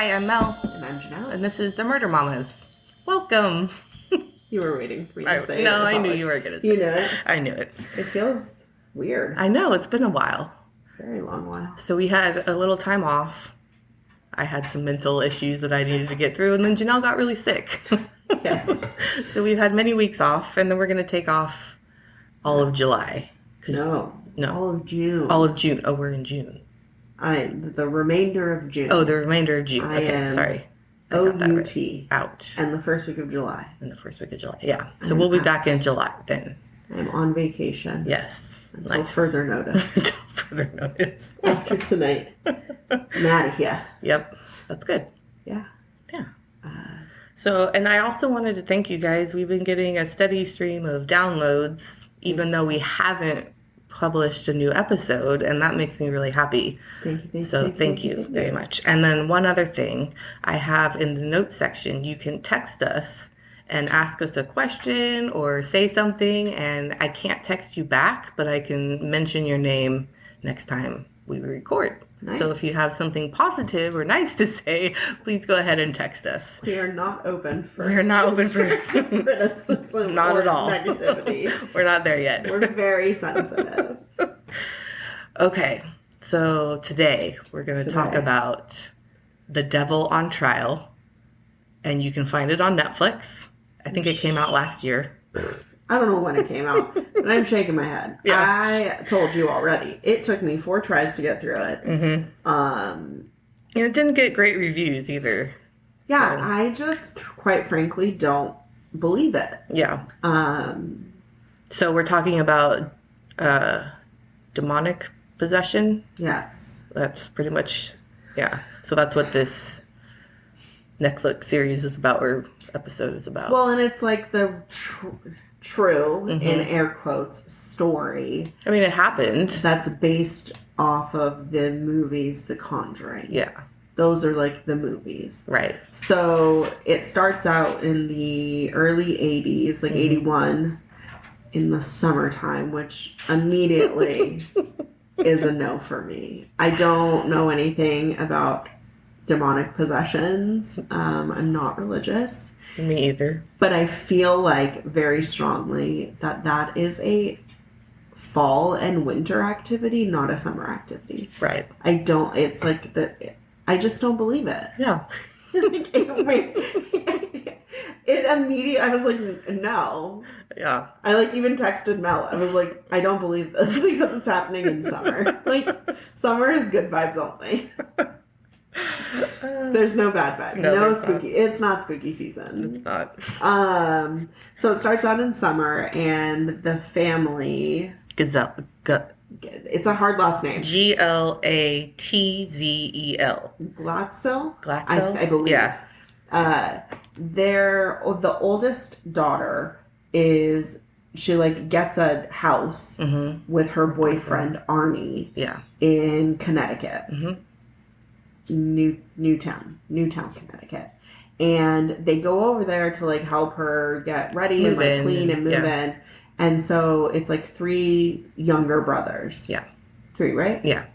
Hi, I'm Mel. And I'm Janelle. And this is the Murder Mamas. Welcome. You were waiting for me to say it. No, I knew you were going to say it. You knew it? I knew it. It feels weird. I know, it's been a while. Very long while. So we had a little time off. I had some mental issues that I needed to get through, and then Janelle got really sick. Yes. So we've had many weeks off, and then we're going to take off all of July. No. All of June. All of June. Oh, we're in June. The remainder of June. Oh, the remainder of June. I Okay, am sorry. O-U-T. Out. And the first week of July. In the first week of July. Yeah. So we'll be back in July then. I'm on vacation. Yes. Until further notice. Until further notice. After tonight. I'm out of here. Yep. That's good. Yeah. Yeah. So, and I also wanted to thank you guys. We've been getting a steady stream of downloads, even though we haven't published a new episode, and that makes me really happy. Thank you. Thank you very much. And then one other thing I have in the notes section, you can text us and ask us a question or say something, and I can't text you back, but I can mention your name next time we record. Nice. So if you have something positive or nice to say, please go ahead and text us. We are not open for criticism. Not at all. Negativity. We're not there yet. We're very sensitive. Okay, so today we're going to talk about The Devil on Trial, and you can find it on Netflix. I think it came out last year. I don't know when it came out, but I'm shaking my head. Yeah. I told you already. It took me 4 tries to get through it. Mm-hmm. And it didn't get great reviews either. Yeah, so. I just, quite frankly, don't believe it. Yeah. So we're talking about demonic possession? Yes. That's pretty much, yeah. So that's what this Netflix series is about, or episode is about. Well, and it's like the true, in air quotes, story. I mean, it happened. That's based off of the movies The Conjuring. Yeah. Those are like the movies. Right. So it starts out in the early 80s, like 81, in the summertime, which immediately is a no for me. I don't know anything about demonic possessions. I'm not religious. Me either. But I feel like very strongly that is a fall and winter activity, not a summer activity. Right. It's like I just don't believe it. Yeah. It immediately, I was like, no. Yeah. I even texted Mel. I was like, I don't believe this because it's happening in summer. Summer is good vibes only. There's no bad vibes. No spooky. Not. It's not spooky season. It's not. So it starts out in summer, and the family. It's a hard last name. Glatzel. Glatzel? Glatzel? I believe. Yeah. The oldest daughter is, she gets a house with her boyfriend Arnie. Yeah. In Connecticut. Newtown, Connecticut. And they go over there to help her get ready and clean and move in. And so it's 3 younger brothers. Yeah. 3, right? Yeah.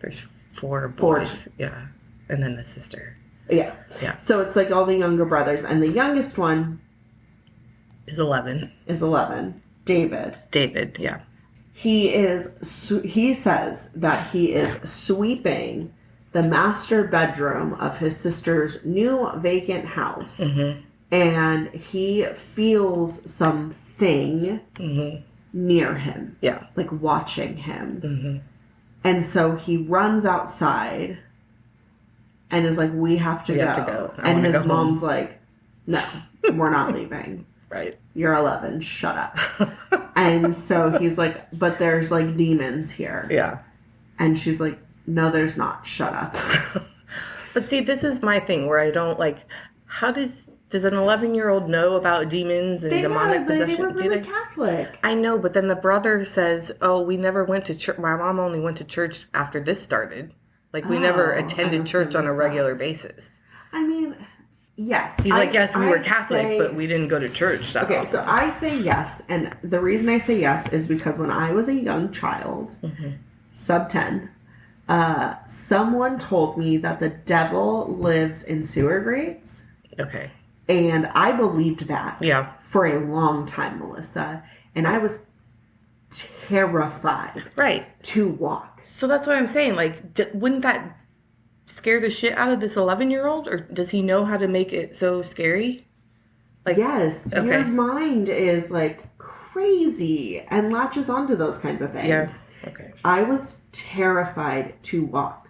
There's 4 boys. Yeah. And then the sister. Yeah. Yeah. So it's all the younger brothers. And the youngest one is 11. David, yeah. He says that he is sweeping the master bedroom of his sister's new vacant house. And he feels something near him. Yeah. Watching him. And so he runs outside and is like, we have to go. And his mom's like, no, we're not leaving. Right. You're 11. Shut up. And so he's like, but there's demons here. Yeah. And she's like, no, there's not. Shut up. But see, this is my thing where I don't how does an 11-year-old know about demons and demonic possession? They were really Catholic. I know, but then the brother says, oh, we never went to church. My mom only went to church after this started. We never attended church on a regular basis. I mean, yes. He's yes, we were Catholic, but we didn't go to church that often. So I say yes, and the reason I say yes is because when I was a young child, sub 10, Someone told me that the devil lives in sewer grates. Okay. And I believed that Yeah. for a long time, Melissa. And I was terrified Right. to walk. So that's what I'm saying. Like, wouldn't that scare the shit out of this 11-year-old? Or does he know how to make it so scary? Like, Yes, okay. your mind is like crazy and latches onto those kinds of things. Yeah. Okay. I was terrified to walk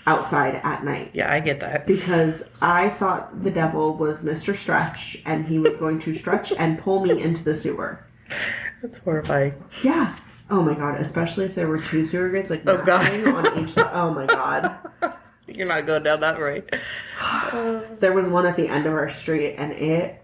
outside at night. Yeah, I get that. Because I thought the devil was Mr. Stretch and he was going to stretch and pull me into the sewer. That's horrifying. Yeah. Oh my god, especially if there were 2 sewer grates like Oh, God. on each side. Oh my god. You're not going down that way. There was one at the end of our street and it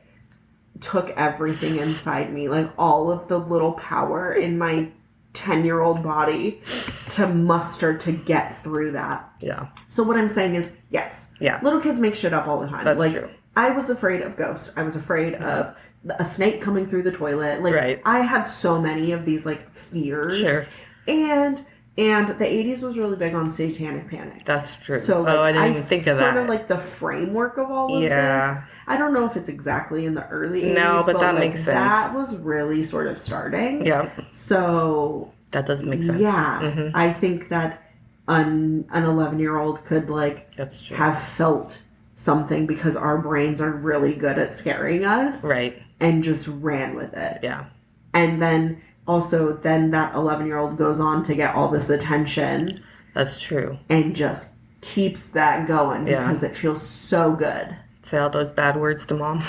took everything inside me, like all of the little power in my 10-year-old body to muster to get through that. Yeah. So what I'm saying is, yes. Yeah. Little kids make shit up all the time. That's like, true. I was afraid of ghosts. I was afraid of a snake coming through the toilet. Like, right. I had so many of these, like, fears. Sure. And the 80s was really big on satanic panic. That's true. So, like, I didn't even think of that. Sort of like the framework of all of this. I don't know if it's exactly in the early 80s. No, but that like, makes sense. That was really sort of starting. Yeah. So... that does make sense. Yeah. Mm-hmm. I think that an 11-year-old could, like, that's true. have felt something because our brains are really good at scaring us. Right. And just ran with it. Yeah. And then also that 11-year-old goes on to get all this attention. That's true. And just keeps that going because it feels so good. Say all those bad words to mom.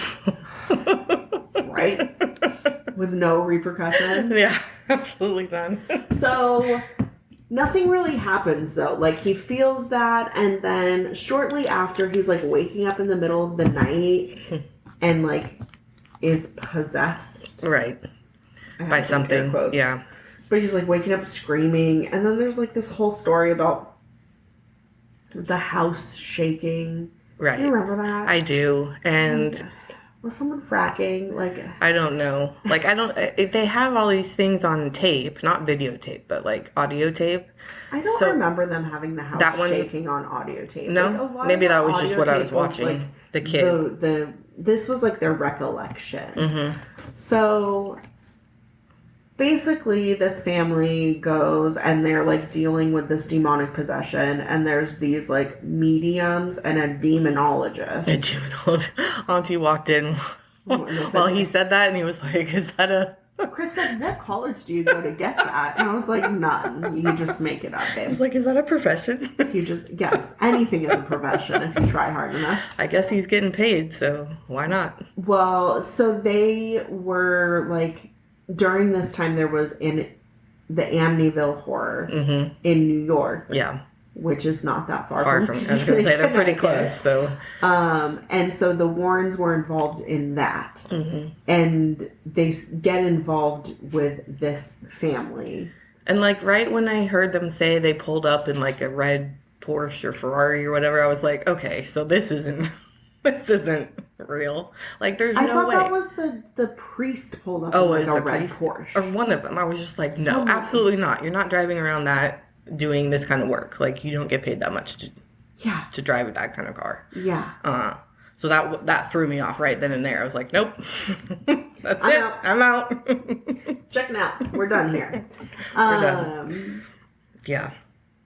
Right? With no repercussions. Yeah, absolutely none. So nothing really happens though. Like he feels that and then shortly after he's like waking up in the middle of the night and like is possessed. Right. By something. Yeah. But he's like waking up screaming and then there's like this whole story about the house shaking. Right. Do you remember that? I do. And was someone fracking? Like I don't know. Like I don't. They have all these things on tape, not videotape, but like audio tape. I don't remember them having the house shaking on audio tape. No, like maybe that was just what I was watching. Like the kid. This was like their recollection. Mm-hmm. So basically, this family goes and they're like dealing with this demonic possession, and there's these like mediums and a demonologist. A demonologist. Auntie walked in while he said that, and he was like, "Is that a?" Chris said, "What college do you go to get that?" And I was like, "None. You just make it up, babe." He's like, "Is that a profession?" Yes, anything is a profession if you try hard enough. I guess he's getting paid, so why not? Well, so they were like. During this time, there was in the Amityville horror in New York. Yeah. Which is not that far from I was going to say, they're pretty close, though. And so the Warrens were involved in that. Mm-hmm. And they get involved with this family. And, like, right when I heard them say they pulled up in, like, a red Porsche or Ferrari or whatever, I was like, okay, so this isn't real. Like, there's no way. I thought that was the priest pulled up in like a red Porsche. Or one of them. I was just like, no, absolutely not. You're not driving around that doing this kind of work. Like, you don't get paid that much to drive that kind of car. Yeah. So that threw me off right then and there. I was like, nope. That's it. I'm out. Checking out. We're done here. We're done. Yeah.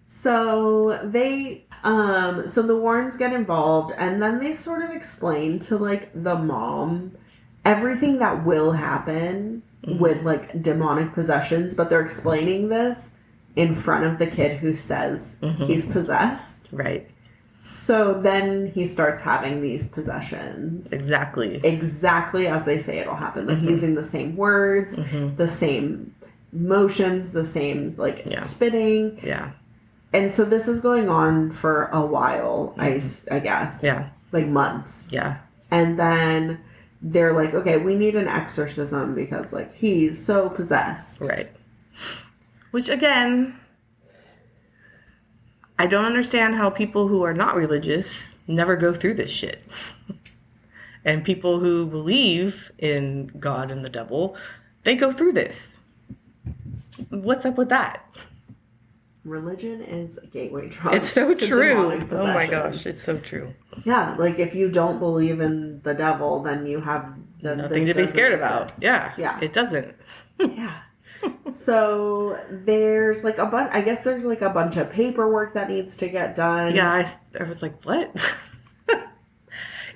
So they, so the Warrens get involved and then they sort of explain to like the mom everything that will happen with like demonic possessions, but they're explaining this in front of the kid who says he's possessed. Right. So then he starts having these possessions. Exactly as they say it'll happen. Like using the same words, the same motions, the same like spitting. Yeah. And so this is going on for a while, I guess. Yeah. Like months. Yeah. And then they're like, okay, we need an exorcism because, like, he's so possessed. Right. Which, again, I don't understand how people who are not religious never go through this shit. And people who believe in God and the devil, they go through this. What's up with that? religion is a gateway drug. It's so to true. demonic Oh my possession. gosh, it's so true. Yeah, like if you don't believe in the devil, then you have Nothing to be scared about. Yeah. Yeah. It doesn't. Yeah. So there's like a bunch. I guess there's like a bunch of paperwork that needs to get done. Yeah, I was like, what?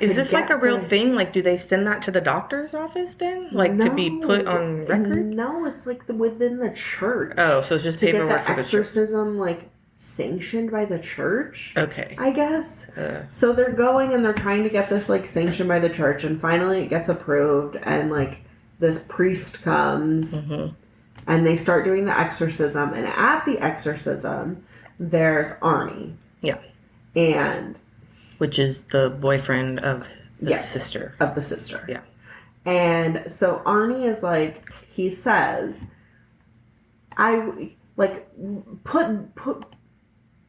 Is To this like a get real the- thing? Like, do they send that to the doctor's office then? Like, to be put on record? No, it's like within the church. Oh, so it's just to get paperwork the for the church. exorcism like sanctioned by the church. Okay. I guess. So they're going and they're trying to get this like sanctioned by the church, and finally it gets approved, and like this priest comes and they start doing the exorcism, and at the exorcism there's Arnie. Yeah. And which is the boyfriend of the sister. Of the sister. Yeah. And so Arnie is like, he says, I like put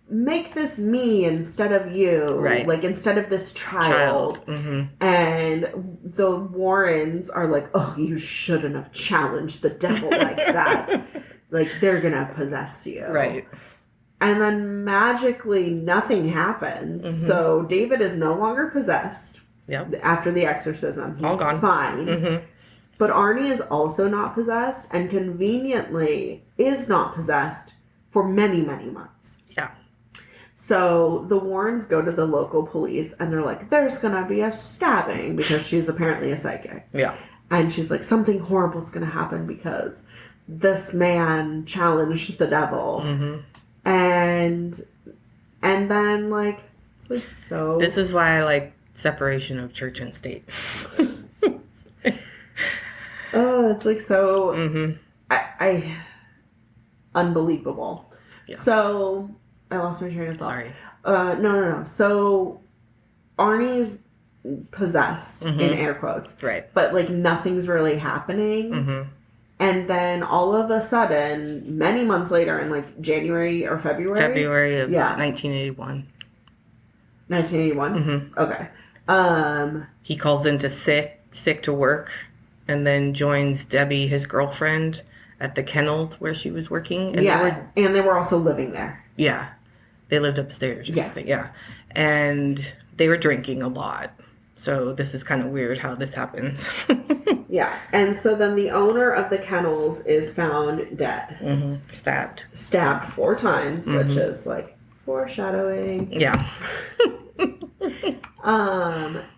make this me instead of you. Right. Like instead of this child. Mm-hmm. And the Warrens are like, oh, you shouldn't have challenged the devil like that. Like they're gonna possess you. Right. And then magically nothing happens. Mm-hmm. So David is no longer possessed. Yep. After the exorcism. He's all gone. Fine. Mm-hmm. But Arnie is also not possessed and conveniently is not possessed for many, many months. Yeah. So the Warrens go to the local police and they're like, there's going to be a stabbing because she's apparently a psychic. Yeah. And she's like, something horrible is going to happen because this man challenged the devil. Mm-hmm. And then like, it's like so. This is why I like separation of church and state. Oh, it's like so. Mm-hmm. I unbelievable. Yeah. So I lost my train of thought. Sorry. No. So Arnie's possessed in air quotes, Right. but like nothing's really happening. Mm-hmm. And then all of a sudden, many months later, in like January or February of 1981. 1981. Mm-hmm. Okay. He calls into sick to work, and then joins Debbie, his girlfriend, at the kennels where she was working. And and they were also living there. Yeah. They lived upstairs or something. Yeah. And they were drinking a lot. So this is kind of weird how this happens. Yeah. And so then the owner of the kennels is found dead. Mm-hmm. Stabbed 4 times, which is like foreshadowing. Yeah.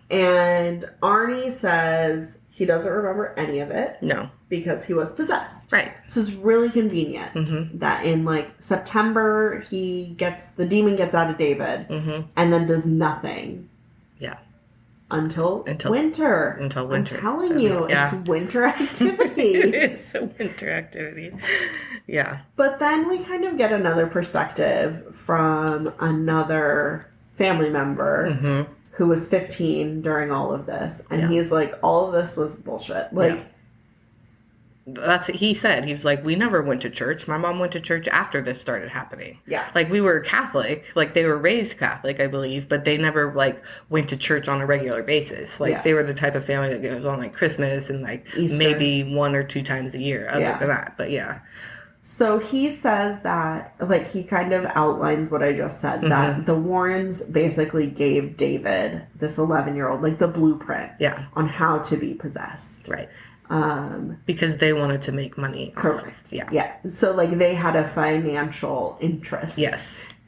And Arnie says he doesn't remember any of it. No. Because he was possessed. Right. So it's really convenient that in like September the demon gets out of David and then does nothing. Yeah. Until winter. Until winter. I'm telling you, it's winter activity. It's a winter activity. Yeah. But then we kind of get another perspective from another family member who was 15 during all of this. And he's like, all of this was bullshit. Like, that's what he said. He was like, we never went to church. My mom went to church after this started happening. Yeah. Like, we were Catholic. Like, they were raised Catholic, I believe, but they never, like, went to church on a regular basis. Like, they were the type of family that goes on, like, Christmas and, like, Easter. maybe 1 or 2 times a year other than that. But, yeah. So he says that, like, he kind of outlines what I just said, that the Warrens basically gave David, this 11-year-old, like, the blueprint on how to be possessed. Right. Because they wanted to make money. Correct. Yeah. Yeah. So, like, they had a financial interest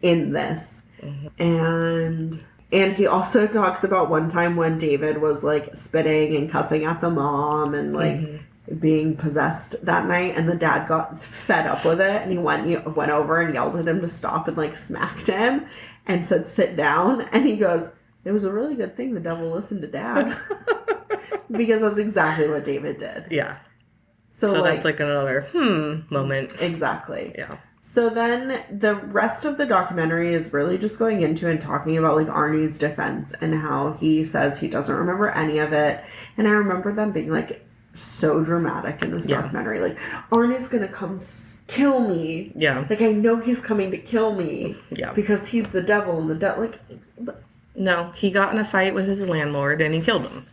in this. And he also talks about one time when David was, like, spitting and cussing at the mom and, like, being possessed that night, and the dad got fed up with it, and he went over and yelled at him to stop and, like, smacked him and said, sit down. And he goes, it was a really good thing the devil listened to dad. Because that's exactly what David did. Yeah. So like, that's like another moment. Exactly. Yeah. So then the rest of the documentary is really just going into and talking about like Arnie's defense and how he says he doesn't remember any of it. And I remember them being like so dramatic in this documentary. Like, Arnie's gonna come kill me. Yeah. Like, I know he's coming to kill me. Yeah. Because he's the devil and the devil. Like, no, he got in a fight with his landlord and he killed him.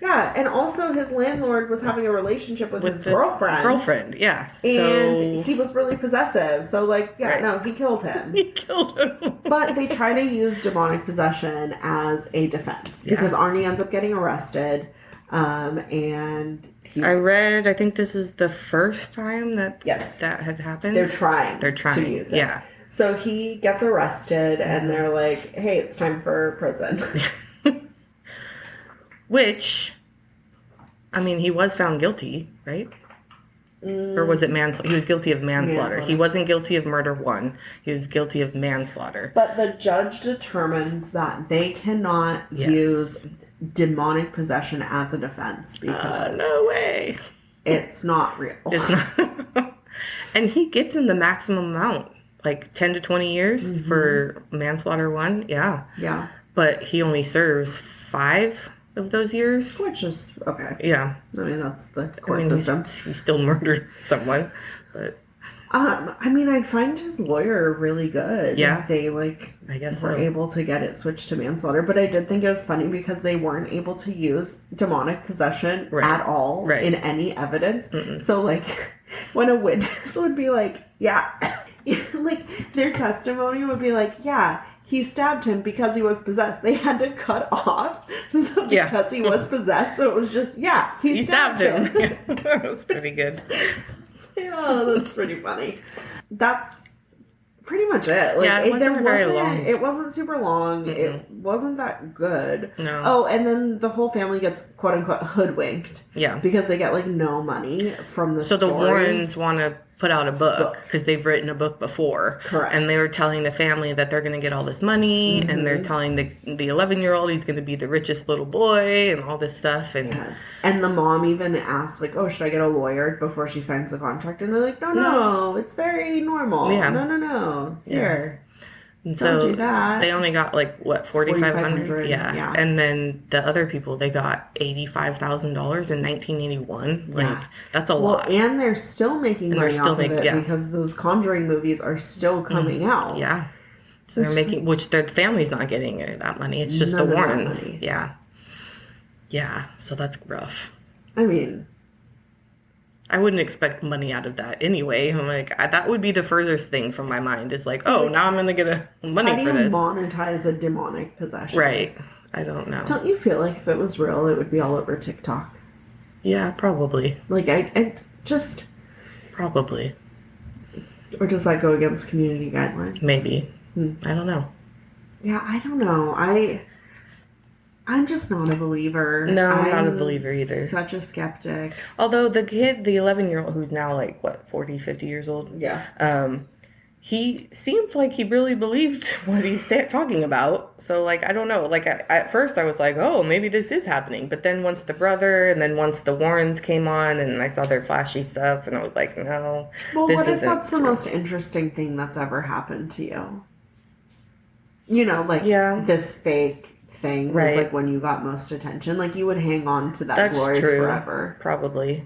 Yeah, and also his landlord was having a relationship with his this girlfriend. Girlfriend, yeah. And he was really possessive. So, like, yeah, Right. no, he killed him. He killed him. But they try to use demonic possession as a defense because Arnie ends up getting arrested. And I think this is the first time that that had happened. They're trying to use it. Yeah. So he gets arrested and they're like, hey, it's time for prison. Which, I mean, he was found guilty, right? Or was it manslaughter? He was guilty of manslaughter. He wasn't guilty of murder 1. He was guilty of manslaughter. But the judge determines that they cannot use demonic possession as a defense because no way. It's not real. It's not. And he gives him the maximum amount, like 10 to 20 years for manslaughter 1. Yeah. Yeah. But he only serves 5 of those years. Which is okay. Yeah. I mean, that's the court system. He still murdered someone, but I mean, I find his lawyer really good. Yeah. They I guess were able to get it switched to manslaughter, but I did think it was funny because they weren't able to use demonic possession at all in any evidence. So when a witness would be like, yeah, like their testimony would be like, yeah, he stabbed him because he was possessed. They had to cut off because he was possessed. So it was just, he stabbed him. That was pretty good. Yeah, that's pretty funny. That's pretty much it. It wasn't very long. It wasn't super long. It wasn't that good. No. Oh, and then the whole family gets quote unquote hoodwinked. Yeah. Because they get no money from the story. So the Warrens want to put out a book because they've written a book before. Correct. And they were telling the family that they're going to get all this money, and they're telling the 11-year-old he's going to be the richest little boy and all this stuff. And and the mom even asks, like, oh, should I get a lawyer before she signs the contract? And they're like, no, it's very normal. Yeah. No. Here. And Don't so do that. they only got $4,500. Yeah. And then the other people, they got $85,000 in 1981. That's a lot. And they're still making money off of it because those Conjuring movies are still coming out. Yeah. So they're making, which their family's not getting that money. It's just the Warrens. Yeah. Yeah. So that's rough. I mean, I wouldn't expect money out of that anyway. I'm like, that would be the furthest thing from my mind is like, oh, now I'm going to get money for this. How do you monetize a demonic possession? Right. I don't know. Don't you feel like if it was real, it would be all over TikTok? Yeah, probably. I just... Probably. Or does that go against community guidelines? Maybe. I don't know. Yeah, I don't know. I'm just not a believer. No, I'm not a believer either. Such a skeptic. Although the kid, the 11-year-old, who's now 40, 50 years old. Yeah. He seemed like he really believed what he's talking about. So, I don't know. At first I was like, oh, maybe this is happening. But then once the brother and then once the Warrens came on and I saw their flashy stuff and I was like, no, well, what if that's the most interesting thing that's ever happened to you? You know, this fake thing was when you got most attention. You would hang on to that glory forever. Probably.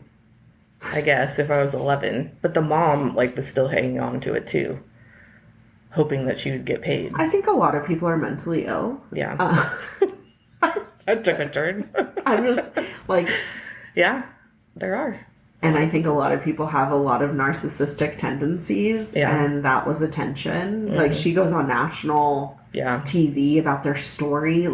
I guess if I was 11. But the mom was still hanging on to it too. Hoping that she would get paid. I think a lot of people are mentally ill. Yeah. That took a turn. I'm just yeah, there are. And I think a lot of people have a lot of narcissistic tendencies. Yeah. And that was attention. She goes on national TV about their story.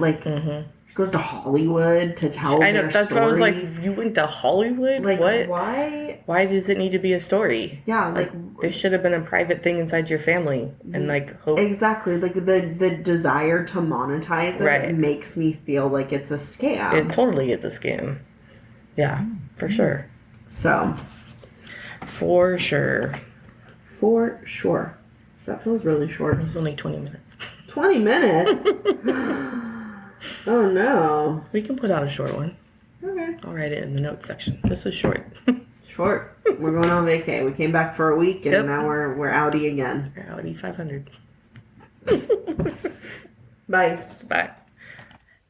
Goes to Hollywood to tell I know, their that's story. What I was like, you went to Hollywood? What? Why? Why does it need to be a story? Yeah, this should have been a private thing inside your family and hope. Exactly. The desire to monetize it makes me feel like it's a scam. It totally is a scam. Yeah, for sure. So. For sure. For sure. That feels really short. It's only 20 minutes. 20 minutes? Oh no. We can put out a short one. Okay. I'll write it in the notes section. This is short. Short. We're going on vacay. We came back for a week and now we're outie again. We're outie 500. Bye. Bye.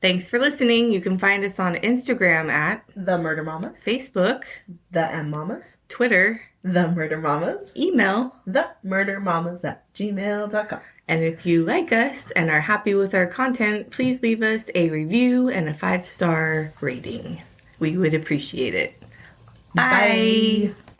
Thanks for listening. You can find us on Instagram at The Murder Mamas, Facebook, The M Mamas, Twitter, The Murder Mamas, email, themurdermamas@gmail.com. And if you like us and are happy with our content, please leave us a review and a 5-star rating. We would appreciate it. Bye. Bye.